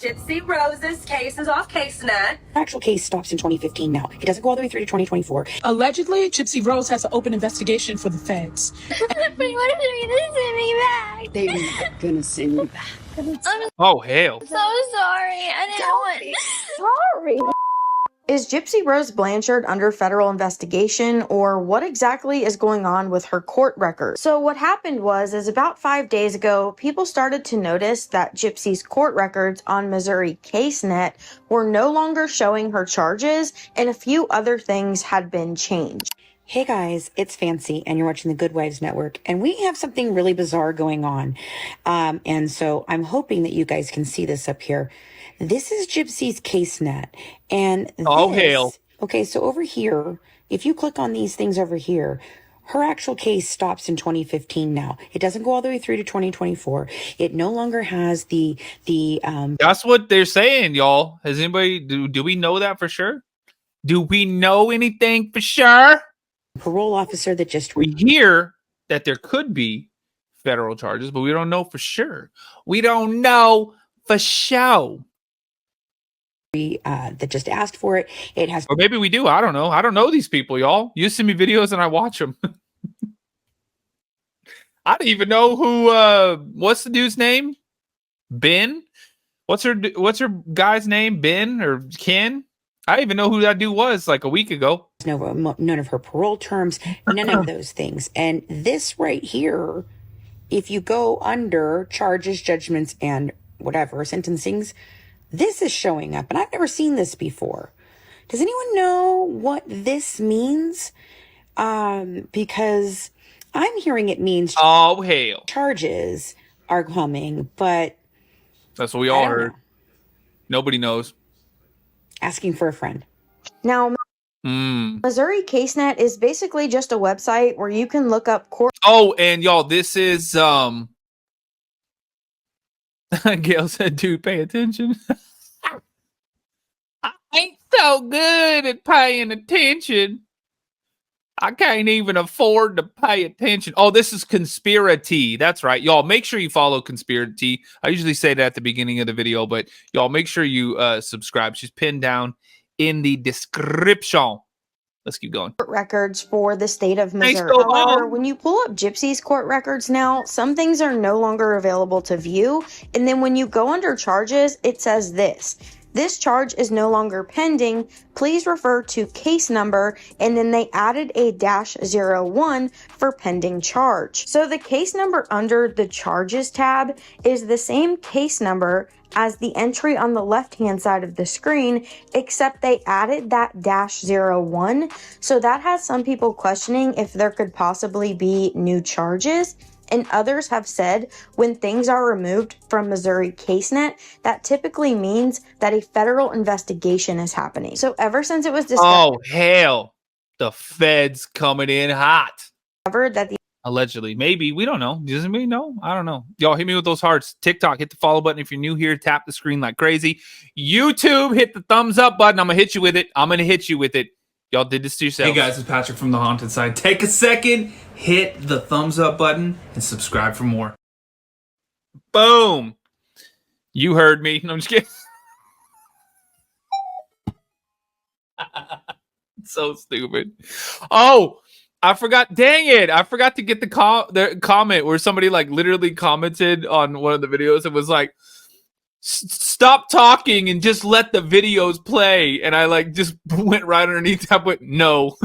Gypsy Rose's case is off CaseNet. Actual case stops in 2015 now. It doesn't go all the way through to 2024. Allegedly, Gypsy Rose has an open investigation for the feds. But what if they're gonna send me back? They're not gonna send you back. Oh, hell. So sorry. I didn't want. Sorry. Is Gypsy Rose Blanchard under federal investigation, or what exactly is going on with her court record? So what happened is about 5 days ago, people started to notice that Gypsy's court records on Missouri CaseNet were no longer showing her charges, and a few other things had been changed. Hey guys, it's Fancy, and you're watching the Good Wives Network, and we have something really bizarre going on. And so I'm hoping that you guys can see this up here. This is Gypsy's CaseNet, and oh, hell. Okay, so over here, if you click on these things over here, her actual case stops in 2015 now. It doesn't go all the way through to 2024. It no longer has the That's what they're saying, y'all. Has anybody do we know that for sure? Do we know anything for sure? parole officer that just We hear that there could be federal charges, but we don't know for sure. We don't know for sure. that just asked for it. It has, or maybe we do. I don't know. I don't know these people, y'all. You send me videos and I watch them. I don't even know who. What's the dude's name? Ben. What's her guy's name? Ben or Ken? I didn't even know who that dude was like a week ago. none of her parole terms, none of those things. And this right here, if you go under charges, judgments, and whatever sentencings, this is showing up, and I've never seen this before. Does anyone know what this means? Because I'm hearing it means oh hell, charges are coming, but that's what we all heard. Nobody knows. Asking for a friend. Now, Missouri CaseNet is basically just a website where you can look up court. Oh, and y'all, this is Gail said, dude, pay attention. I ain't so good at paying attention. I can't even afford to pay attention. Oh, this is Conspiracy. That's right. Y'all, make sure you follow Conspiracy. I usually say that at the beginning of the video, but y'all make sure you subscribe. She's pinned down in the description. Let's keep going. Court records for the state of Missouri. However, when you pull up Gypsy's court records now, some things are no longer available to view. And then when you go under charges, it says this. This charge is no longer pending. Please refer to case number, and then they added a -01 for pending charge. So the case number under the charges tab is the same case number as the entry on the left-hand side of the screen, except they added that -01. So that has some people questioning if there could possibly be new charges. And others have said when things are removed from Missouri CaseNet, that typically means that a federal investigation is happening. So ever since it was discovered, oh hell, the feds coming in hot. That the Allegedly, maybe, we don't know. Does anybody know? I don't know. Y'all hit me with those hearts. TikTok, hit the follow button if you're new here. Tap the screen like crazy. YouTube, hit the thumbs up button. I'm gonna hit you with it. Y'all did this to yourselves. Hey guys, it's Patrick from the Haunted Side. Take a second, hit the thumbs up button, and subscribe for more. Boom. You heard me. No, I'm just kidding. So stupid. Oh, I forgot. Dang it. I forgot to get the comment where somebody like literally commented on one of the videos and was like, stop talking and just let the videos play. And I like just went right underneath that. Went, no.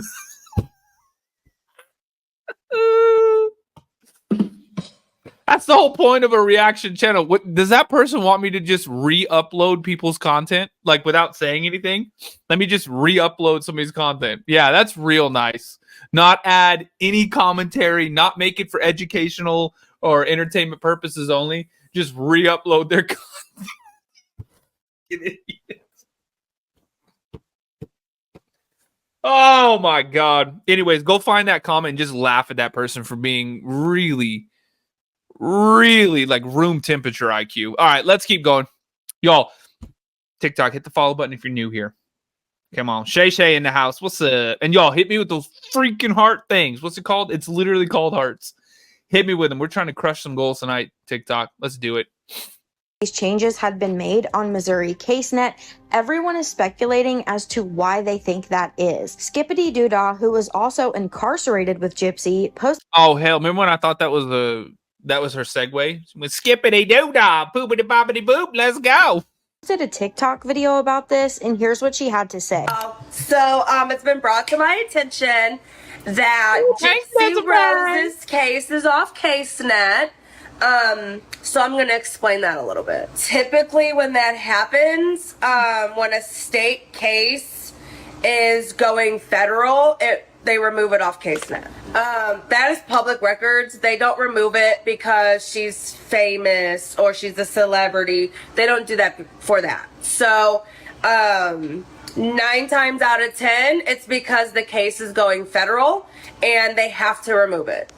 That's the whole point of a reaction channel. What does that person want me to just re-upload people's content like without saying anything? Let me just re-upload somebody's content. Yeah, that's real nice. Not add any commentary, not make it for educational or entertainment purposes only. Just re-upload their content. Oh my God. Anyways, go find that comment and just laugh at that person for being really like room temperature IQ. All right, let's keep going. Y'all, TikTok, hit the follow button if you're new here. Come on. Shay in the house. What's up? And y'all, hit me with those freaking heart things. What's it called? It's literally called hearts. Hit me with them. We're trying to crush some goals tonight, TikTok. Let's do it. these changes had been made on Missouri CaseNet, everyone is speculating as to why they think that is. Skippity Doodah, who was also incarcerated with Gypsy, posted. Oh hell! Remember when I thought that was her segue? With skippity doodah, poopity boppity boop, let's go. Did a TikTok video about this, and here's what she had to say. So it's been brought to my attention that Gypsy Rose's case is off CaseNet. So I'm going to explain that a little bit. Typically when that happens, when a state case is going federal, they remove it off CaseNet. That is public records. They don't remove it because she's famous or she's a celebrity. They don't do that for that. So 9 times out of 10, it's because the case is going federal and they have to remove it.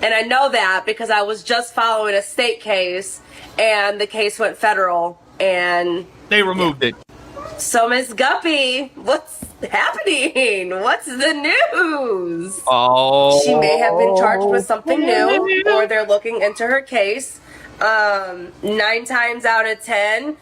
And I know that because I was just following a state case and the case went federal and they removed it. So Miss Guppy, what's happening? What's the news? Oh, she may have been charged with something new, or they're looking into her case. 9 times out of 10,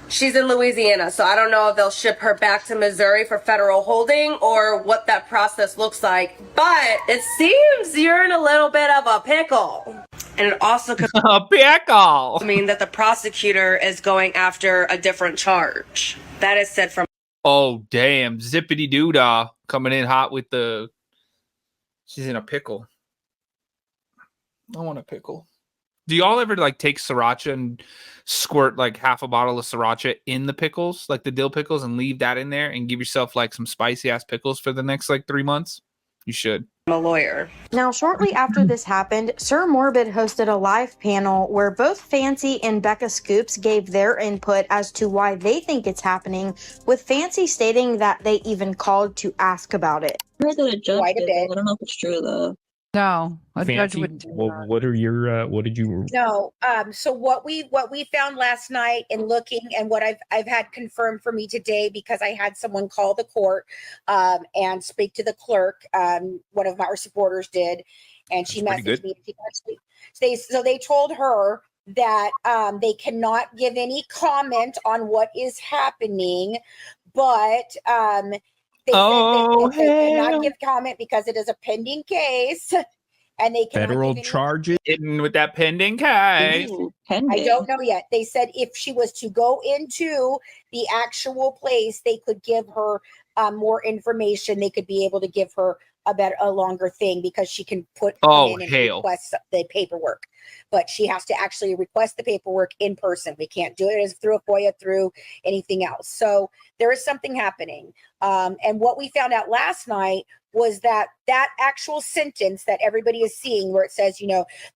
she's in Louisiana, so I don't know if they'll ship her back to Missouri for federal holding or what that process looks like. But it seems you're in a little bit of a pickle. And it also could mean that the prosecutor is going after a different charge. That is said from. Oh, damn. Zippity doodah coming in hot with the. She's in a pickle. I want a pickle. Do y'all ever like take sriracha and squirt like half a bottle of sriracha in the pickles, like the dill pickles, and leave that in there and give yourself like some spicy ass pickles for the next like 3 months? You should. I'm a lawyer. Now, shortly after this happened, Sir Morbid hosted a live panel where both Fancy and Becca Scoops gave their input as to why they think it's happening, with Fancy stating that they even called to ask about it. I heard that a judge did that. I don't know if it's true though. No, a judge Fancy, wouldn't do well, that. what are your what did you No, so what we found last night in looking, and what I've had confirmed for me today, because I had someone call the court and speak to the clerk. One of our supporters did, and she messaged me. So they told her that they cannot give any comment on what is happening, but they said they cannot give comment because it is a pending case, and they cannot federal give any charges Hitting with that pending case. I don't know yet. They said if she was to go into the actual place, they could give her more information. They could be able to give her a longer thing, because she can come in and request the paperwork. But she has to actually request the paperwork in person. We can't do it as through a FOIA, through anything else. So there is something happening. And what we found out last night was that actual sentence that everybody is seeing, where it says,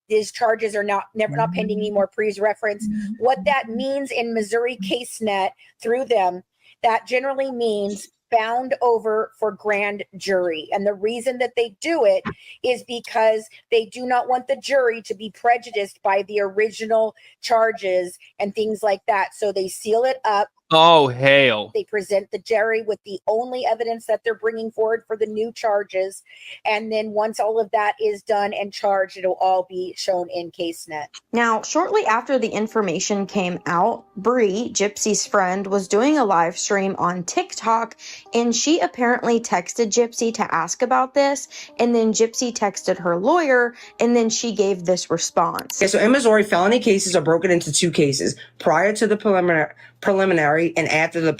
these charges are not pending anymore, please reference. What that means in Missouri CaseNet through them, that generally means bound over for grand jury. And the reason that they do it is because they do not want the jury to be prejudiced by the original charges and things like that. So they seal it up. Oh, hell. They present the jury with the only evidence that they're bringing forward for the new charges. And then once all of that is done and charged, it'll all be shown in CaseNet. Now, shortly after the information came out, Bree, Gypsy's friend, was doing a live stream on TikTok, and she apparently texted Gypsy to ask about this, and then Gypsy texted her lawyer, and then she gave this response. Okay, so in Missouri, felony cases are broken into 2 cases: prior to the preliminary and after the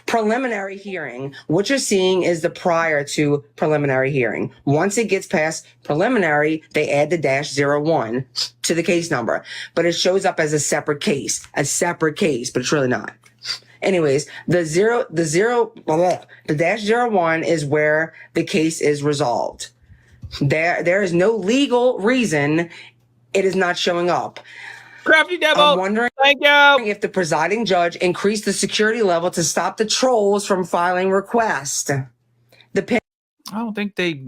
preliminary hearing. What you're seeing is the prior to preliminary hearing. Once it gets past preliminary, they add the -01 to the case number, but it shows up as a separate case, but it's really not. Anyways, the -01 is where the case is resolved. There is no legal reason it is not showing up. Crafty devil. I'm wondering Thank you. if the presiding judge increased the security level to stop the trolls from filing requests. I don't think they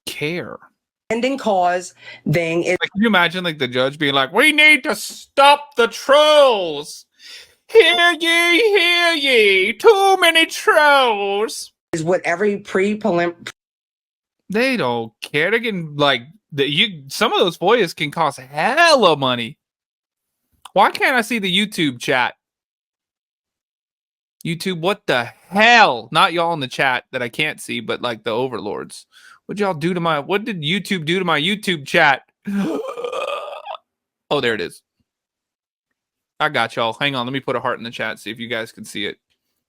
care. Pending cause thing is. Like, can you imagine like the judge being like, "We need to stop the trolls. Hear ye, too many trolls." Is what every They don't care. They can some of those FOIAs can cost hella money. Why can't I see the YouTube chat? YouTube, what the hell? Not y'all in the chat that I can't see, but like the overlords. What did YouTube do to my YouTube chat? Oh, there it is. I got y'all. Hang on. Let me put a heart in the chat. See if you guys can see it.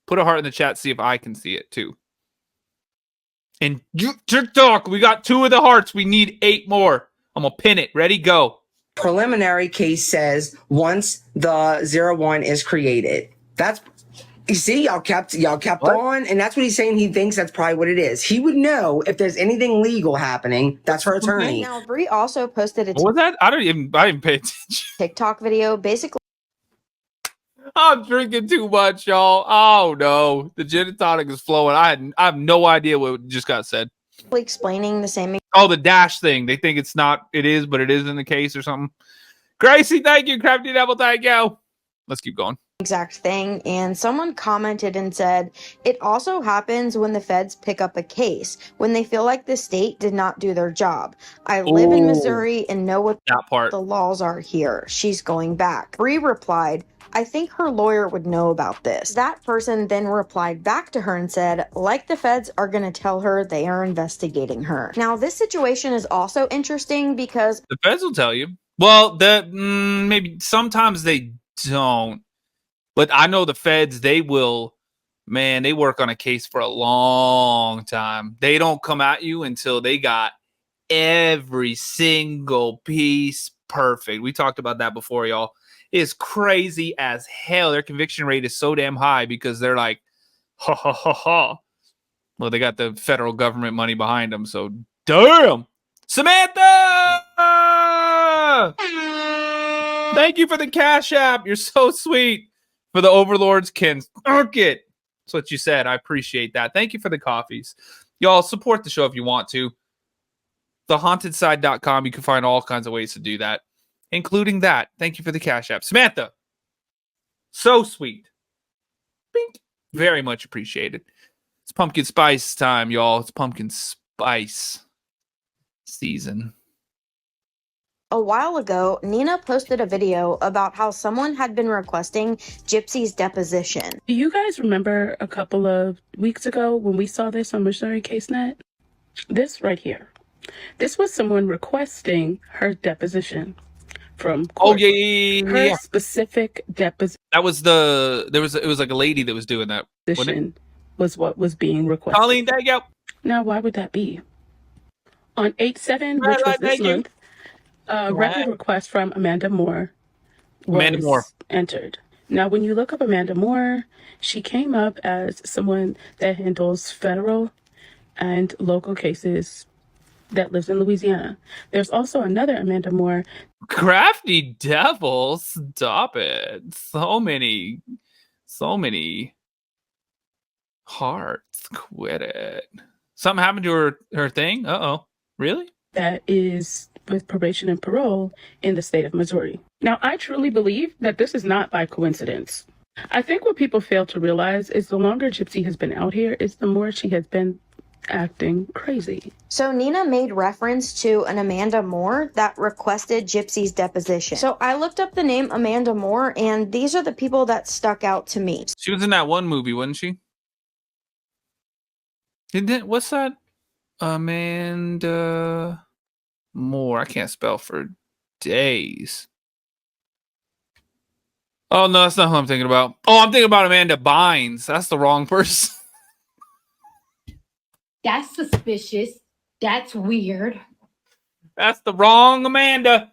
Put a heart in the chat. See if I can see it too. And TikTok, we got 2 of the hearts. We need 8 more. I'm going to pin it. Ready? Go. Preliminary case says once the 01 is created. That's, you see, y'all kept on, and that's what he's saying. He thinks that's probably what it is. He would know if there's anything legal happening. That's her attorney. Now, Bree also posted a What was that? I didn't pay attention. TikTok video basically I'm drinking too much, y'all. Oh no, the gin and tonic is flowing. I have no idea what just got said. explaining the same Oh, the dash thing. They think it's not. It is, but it is in the case or something. Gracie, thank you. Crafty Devil, thank you. Let's keep going. exact thing, and someone commented and said it also happens when the feds pick up a case when they feel like the state did not do their job. I live in Missouri and know what That part. the laws are here. She's going back. Bree replied, I think her lawyer would know about this. That person then replied back to her and said, like the feds are going to tell her they are investigating her. Now, this situation is also interesting because The feds will tell you. Well, maybe sometimes they don't. But I know the feds, they will, man, they work on a case for a long time. They don't come at you until they got every single piece perfect. We talked about that before, y'all. It's crazy as hell. Their conviction rate is so damn high because they're like, ha, ha, ha, ha. Well, they got the federal government money behind them, so damn. Samantha! Thank you for the Cash App. You're so sweet. For the overlords can suck it. That's what you said. I appreciate that. Thank you for the coffees. Y'all support the show if you want to. TheHauntedSide.com. You can find all kinds of ways to do that, including that. Thank you for the Cash App. Samantha, so sweet. Bink. Very much appreciated. It's pumpkin spice time, y'all. It's pumpkin spice season. a while ago, Nina posted a video about how someone had been requesting Gypsy's deposition. Do you guys remember a couple of weeks ago when we saw this on Missouri CaseNet? This right here. This was someone requesting her deposition from court. Oh, yeah. Her specific deposition. That was it was like a lady that was doing that. Was what was being requested. Colleen, thank you. Now, why would that be? On 8/7, which was this month, a record request from Amanda Moore was entered. Now, when you look up Amanda Moore, she came up as someone that handles federal and local cases that lives in Louisiana. There's also another Amanda Moore. Crafty Devil, stop it. So many hearts. Quit it. Something happened to her thing? Uh-oh. Really? That is with probation and parole in the state of Missouri. Now, I truly believe that this is not by coincidence. I think what people fail to realize is the longer Gypsy has been out here, is the more she has been acting crazy. So Nina made reference to an Amanda Moore that requested Gypsy's deposition. So I looked up the name Amanda Moore, and these are the people that stuck out to me. She was in that one movie, wasn't she? What's that? Amanda Moore. I can't spell for days. Oh, no, that's not who I'm thinking about. Oh, I'm thinking about Amanda Bynes. That's the wrong person. That's suspicious. That's weird. That's the wrong Amanda.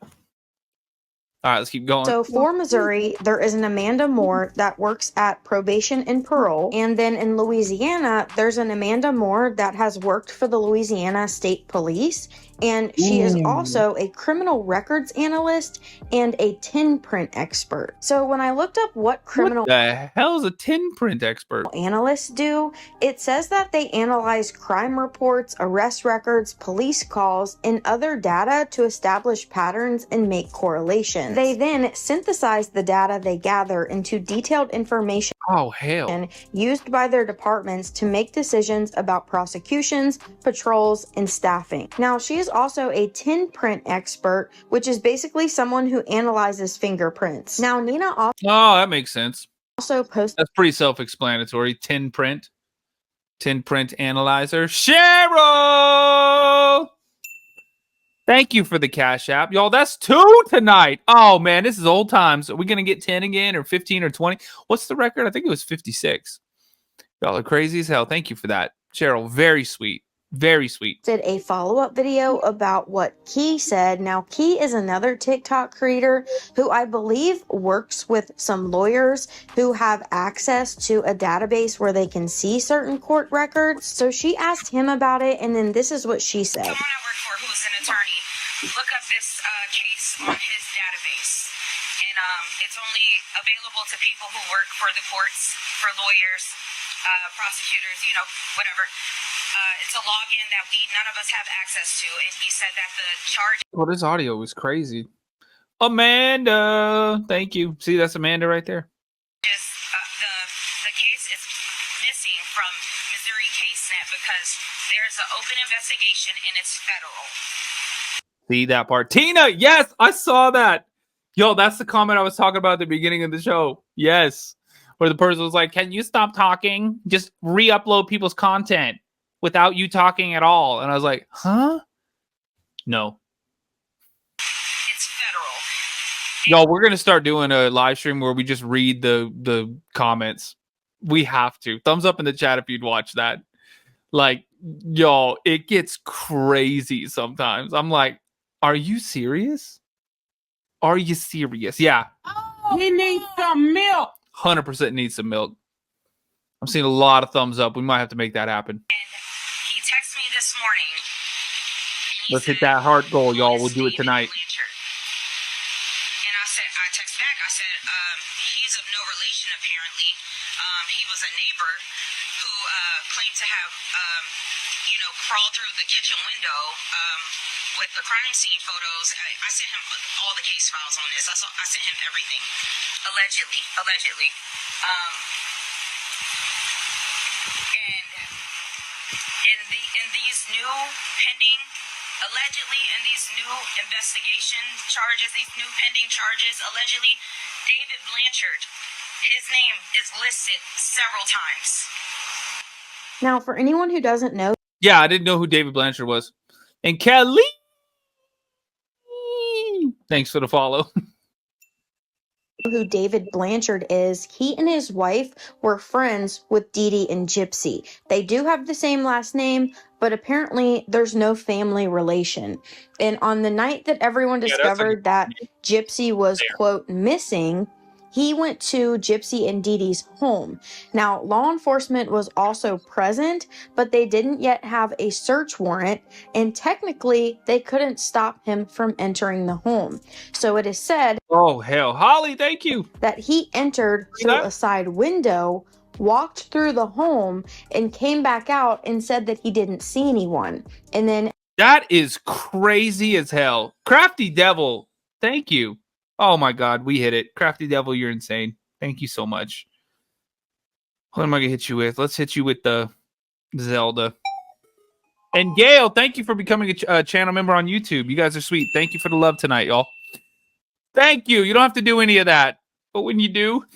All right, let's keep going. So for Missouri, there is an Amanda Moore that works at probation and parole. And then in Louisiana, there's an Amanda Moore that has worked for the Louisiana State Police. And she is also a criminal records analyst and a tin print expert. So when I looked up what criminal the hell is a tin print expert analysts do, it says that they analyze crime reports, arrest records, police calls, and other data to establish patterns and make correlations. They then synthesize the data they gather into detailed information. Oh, hell. And used by their departments to make decisions about prosecutions, patrols, and staffing. Now, she is also a tin print expert, which is basically someone who analyzes fingerprints. Now, Nina Oh, that makes sense. also posted. That's pretty self-explanatory. Tin print analyzer. Cheryl! Thank you for the Cash App. Y'all, that's 2 tonight. Oh, man, this is old times. Are we going to get 10 again or 15 or 20? What's the record? I think it was 56. Y'all are crazy as hell. Thank you for that. Cheryl, very sweet. Very sweet. Did a follow-up video about what Key said. Now, Key is another TikTok creator who I believe works with some lawyers who have access to a database where they can see certain court records. So she asked him about it, and then this is what she said. Someone I work for who is an attorney, look up this case on his database. And it's only available to people who work for the courts, for lawyers, prosecutors, you know, whatever. It's a login that none of us have access to, and he said that the charge. Well, this audio was crazy. Amanda, thank you. See, that's Amanda right there. The case is missing from Missouri CaseNet because there's an open investigation and it's federal. See that part, Tina? Yes, I saw that. Yo, that's the comment I was talking about at the beginning of the show. Yes, where the person was like, "Can you stop talking? Just re-upload people's content without you talking at all." And I was like, huh? No. It's federal. Y'all, we're going to start doing a live stream where we just read the comments. We have to. Thumbs up in the chat if you'd watch that. Like, y'all, it gets crazy sometimes. I'm like, are you serious? Are you serious? Yeah. Oh, he needs some milk. 100% needs some milk. I'm seeing a lot of thumbs up. We might have to make that happen. He texted me this morning. Let's hit that heart goal, y'all. We'll do it tonight. And I texted back. I said, he's of no relation, apparently. He was a neighbor who claimed to have, crawled through the kitchen window with the crime scene photos. I sent him all the case files on this. I sent him everything. Allegedly. And in these new pending, allegedly in these new investigation charges, these new pending charges, allegedly, David Blanchard, his name is listed several times. Now, for anyone who doesn't know, Yeah, I didn't know who David Blanchard was. And Kelly, thanks for the follow. who David Blanchard is, he and his wife were friends with Didi and Gypsy. They do have the same last name, but apparently there's no family relation. And on the night that everyone discovered that Gypsy was, quote, missing, he went to Gypsy and Didi's home. Now, law enforcement was also present, but they didn't yet have a search warrant, and technically they couldn't stop him from entering the home. So it is said, oh, hell. Holly, thank you. That he entered through a side window, walked through the home, and came back out and said that he didn't see anyone. And then that is crazy as hell. Crafty Devil, thank you. Oh my God, we hit it. Crafty Devil, you're insane. Thank you so much. What am I gonna hit you with? Let's hit you with the Zelda. And Gail, thank you for becoming a channel member on YouTube. You guys are sweet. Thank you for the love tonight, y'all. Thank you. You don't have to do any of that. But when you do,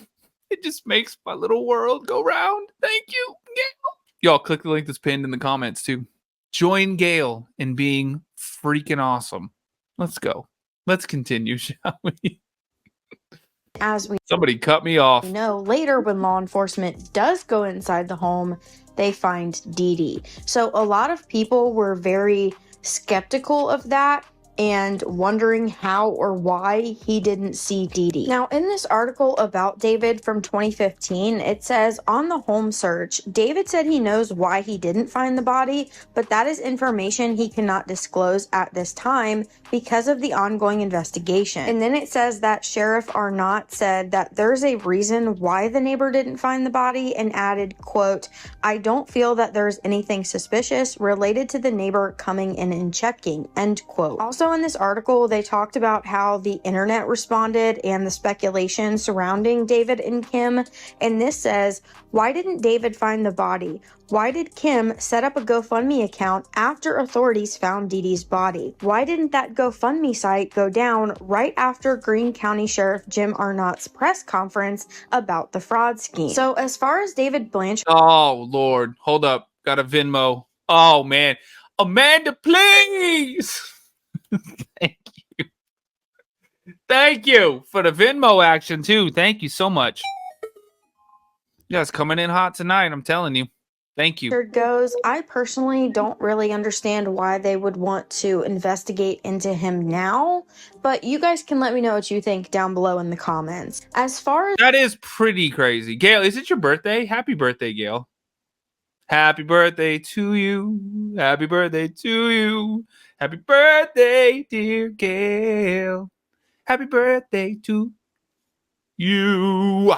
it just makes my little world go round. Thank you, Gail. Y'all click the link that's pinned in the comments too. Join Gail in being freaking awesome. Let's go. Let's continue, shall we? As we Somebody cut me off. Later when law enforcement does go inside the home, they find Didi. So a lot of people were very skeptical of that and wondering how or why he didn't see Didi. Now, in this article about David from 2015, it says, on the home search, David said he knows why he didn't find the body, but that is information he cannot disclose at this time because of the ongoing investigation. And then it says that Sheriff Arnott said that there's a reason why the neighbor didn't find the body and added, quote, I don't feel that there's anything suspicious related to the neighbor coming in and checking, end quote. Also, Also in this article, they talked about how the internet responded and the speculation surrounding David and Kim. And this says, why didn't David find the body? Why did Kim set up a GoFundMe account after authorities found Dee Dee's body? Why didn't that GoFundMe site go down right after Greene County Sheriff Jim Arnott's press conference about the fraud scheme? So as far as David Blanchard... Oh, Lord. Hold up. Got a Venmo. Oh, man. Amanda, please. Thank you. Thank you for the Venmo action, too. Thank you so much. Yeah, it's coming in hot tonight. I'm telling you. Thank you. Goes, I personally don't really understand why they would want to investigate into him now, but you guys can let me know what you think down below in the comments. As far as... That is pretty crazy. Gail, is it your birthday? Happy birthday, Gail. Happy birthday to you. Happy birthday to you. Happy birthday, dear Gail. Happy birthday to you.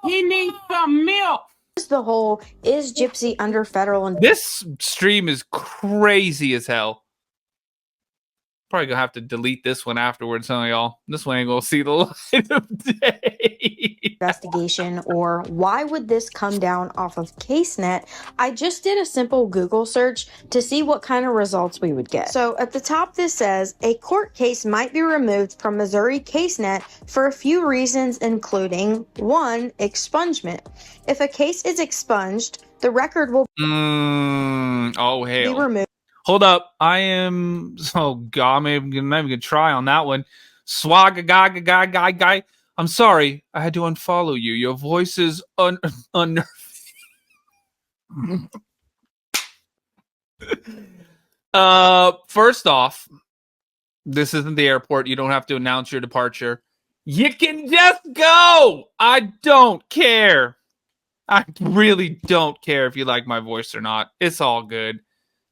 He needs some milk. The whole, is Gypsy under federal... This stream is crazy as hell. Probably gonna have to delete this one afterwards, huh, y'all? This one ain't gonna see the light of day. Investigation, or why would this come down off of CaseNet? I just did a simple Google search to see what kind of results we would get. So at the top this says, a court case might be removed from Missouri CaseNet for a few reasons, including 1, expungement. If a case is expunged, the record will be removed. Hold up. I am... Oh, God. I'm not even going to try on that one. Swag-a-guy. I'm sorry. I had to unfollow you. Your voice is unnerving. First off, this isn't the airport. You don't have to announce your departure. You can just go. I don't care. I really don't care if you like my voice or not. It's all good.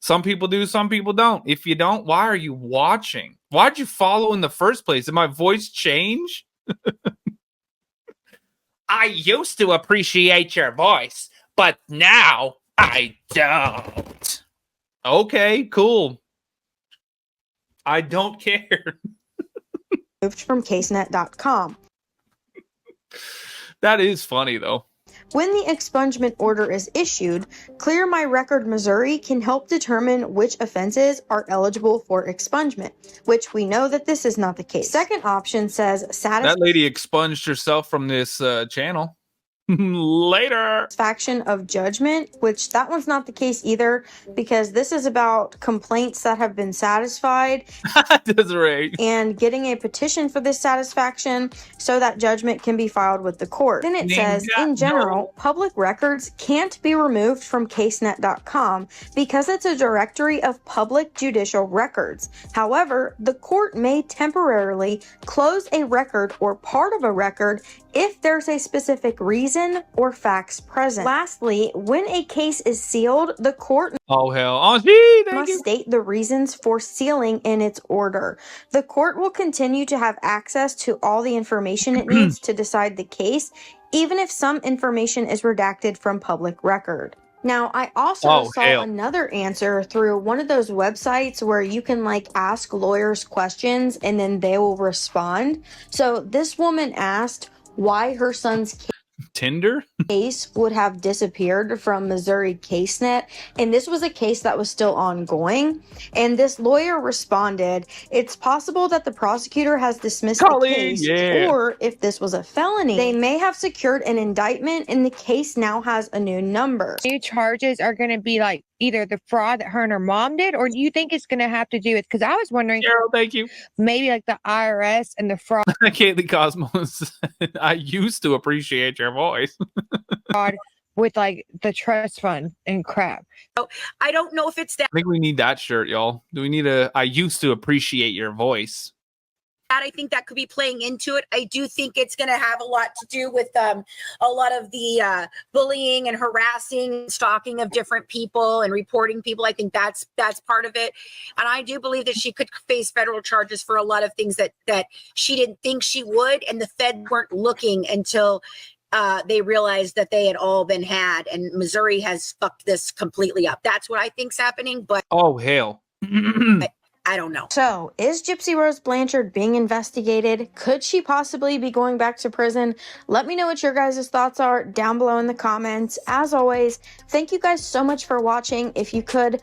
Some people do, some people don't. If you don't, why are you watching? Why'd you follow in the first place? Did my voice change? I used to appreciate your voice, but now I don't. Okay, cool. I don't care. Moved from CaseNet.com. That is funny, though. When the expungement order is issued, Clear My Record Missouri can help determine which offenses are eligible for expungement, which we know that this is not the case. Second option says that lady expunged herself from this channel. Later. Satisfaction of judgment, which that one's not the case either, because this is about complaints that have been satisfied. That's right. And getting a petition for this satisfaction so that judgment can be filed with the court. Then it says, in general, public records can't be removed from CaseNet.com because it's a directory of public judicial records. However, the court may temporarily close a record or part of a record if there's a specific reason or facts present. Lastly, when a case is sealed, the court must state the reasons for sealing in its order. The court will continue to have access to all the information it needs to decide the case, even if some information is redacted from public record. Now, I also saw another answer through one of those websites where you can like ask lawyers questions and then they will respond. So this woman asked why her son's Tinder case would have disappeared from Missouri CaseNet, and this was a case that was still ongoing. And this lawyer responded, it's possible that the prosecutor has dismissed the case, or if this was a felony, they may have secured an indictment and the case now has a new number. New charges are going to be like either the fraud that her and her mom did, or do you think it's going to have to do with, because I was wondering, Carol, thank you, maybe like the IRS and the fraud. Kaylee Cosmos, I used to appreciate your voice. With like the trust fund and crap. So I don't know if it's that. I think we need that shirt, y'all. Do we need I used to appreciate your voice. I think that could be playing into it. I do think it's going to have a lot to do with a lot of the bullying and harassing, stalking of different people and reporting people. I think that's part of it. And I do believe that she could face federal charges for a lot of things that she didn't think she would. And the Fed weren't looking until they realized that they had all been had. And Missouri has fucked this completely up. That's what I think's happening. But oh, hell. I don't know. So, is Gypsy Rose Blanchard being investigated? Could she possibly be going back to prison? Let me know what your guys' thoughts are down below in the comments. As always, thank you guys so much for watching. If you could,